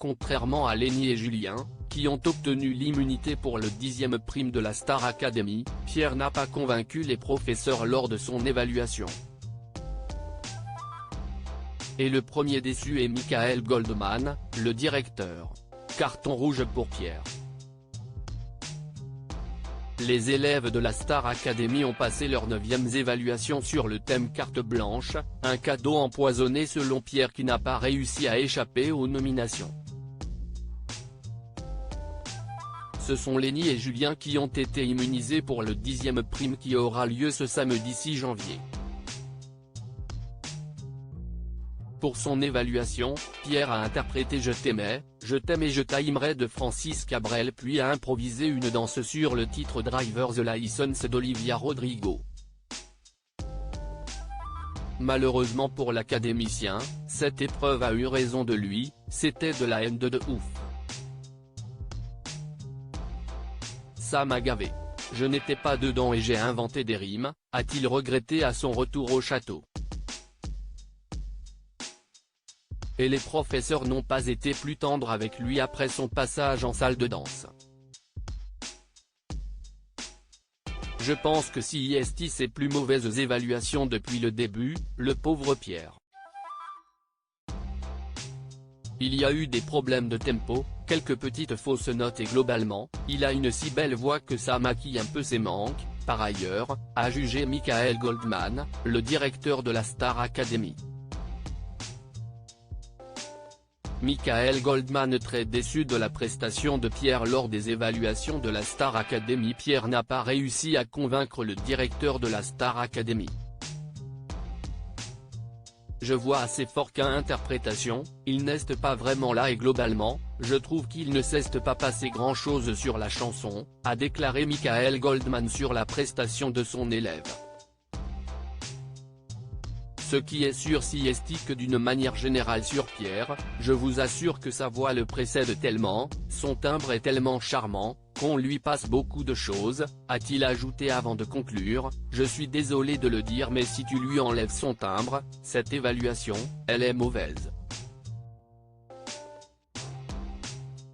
Contrairement à Lenny et Julien, qui ont obtenu l'immunité pour le 10e prime de la Star Academy, Pierre n'a pas convaincu les professeurs lors de son évaluation. Et le premier déçu est Michael Goldman, le directeur. Carton rouge pour Pierre. Les élèves de la Star Academy ont passé leur 9e évaluation sur le thème carte blanche, un cadeau empoisonné selon Pierre qui n'a pas réussi à échapper aux nominations. Ce sont Lenny et Julien qui ont été immunisés pour le 10e prime qui aura lieu ce samedi 6 janvier. Pour son évaluation, Pierre a interprété Je t'aimais, Je t'aime et Je t'aimerai de Francis Cabrel puis a improvisé une danse sur le titre Driver's License d'Olivia Rodrigo. Malheureusement pour l'académicien, cette épreuve a eu raison de lui, c'était de la haine de ouf. Ça m'a gavé. Je n'étais pas dedans et j'ai inventé des rimes, a-t-il regretté à son retour au château. Et les professeurs n'ont pas été plus tendres avec lui après son passage en salle de danse. Je pense que si est ses plus mauvaises évaluations depuis le début, le pauvre Pierre. Il y a eu des problèmes de tempo, quelques petites fausses notes et globalement, il a une si belle voix que ça maquille un peu ses manques, par ailleurs, a jugé Michael Goldman, le directeur de la Star Academy. Michael Goldman très déçu de la prestation de Pierre lors des évaluations de la Star Academy. Pierre n'a pas réussi à convaincre le directeur de la Star Academy. Je vois assez fort qu'à interprétation, il n'est pas vraiment là et globalement, je trouve qu'il ne s'est pas passé grand chose sur la chanson, a déclaré Michael Goldman sur la prestation de son élève. Ce qui est sûr que d'une manière générale sur Pierre, je vous assure que sa voix le précède tellement, son timbre est tellement charmant, qu'on lui passe beaucoup de choses, a-t-il ajouté avant de conclure, je suis désolé de le dire mais si tu lui enlèves son timbre, cette évaluation, elle est mauvaise.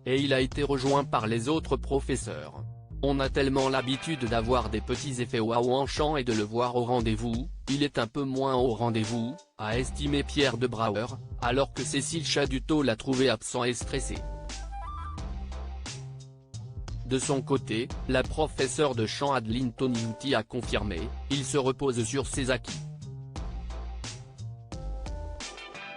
Et il a été rejoint par les autres professeurs. On a tellement l'habitude d'avoir des petits effets waouh en chant et de le voir au rendez-vous, il est un peu moins au rendez-vous, a estimé Pierre de Brouwer, alors que Cécile Chaduteau l'a trouvé absent et stressé. De son côté, la professeure de chant Adeline Toniuti a confirmé, il se repose sur ses acquis.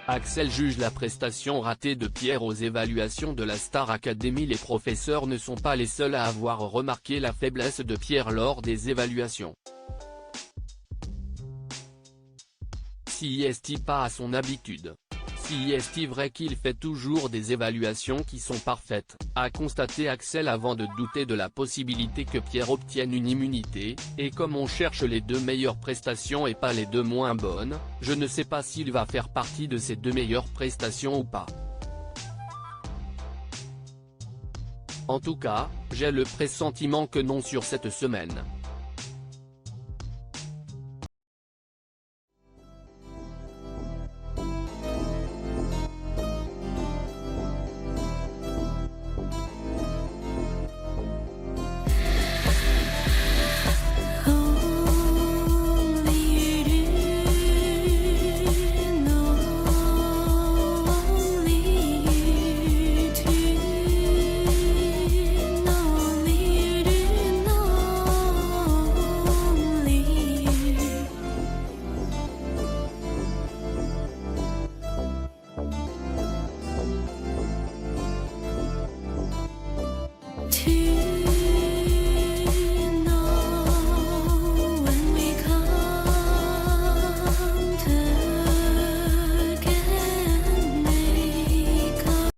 Axel juge la prestation ratée de Pierre aux évaluations de la Star Academy. Les professeurs ne sont pas les seuls à avoir remarqué la faiblesse de Pierre lors des évaluations. Si est pas à son habitude. Si est vrai qu'il fait toujours des évaluations qui sont parfaites, a constaté Axel avant de douter de la possibilité que Pierre obtienne une immunité, et comme on cherche les deux meilleures prestations et pas les deux moins bonnes, je ne sais pas s'il va faire partie de ces deux meilleures prestations ou pas. En tout cas, j'ai le pressentiment que non sur cette semaine.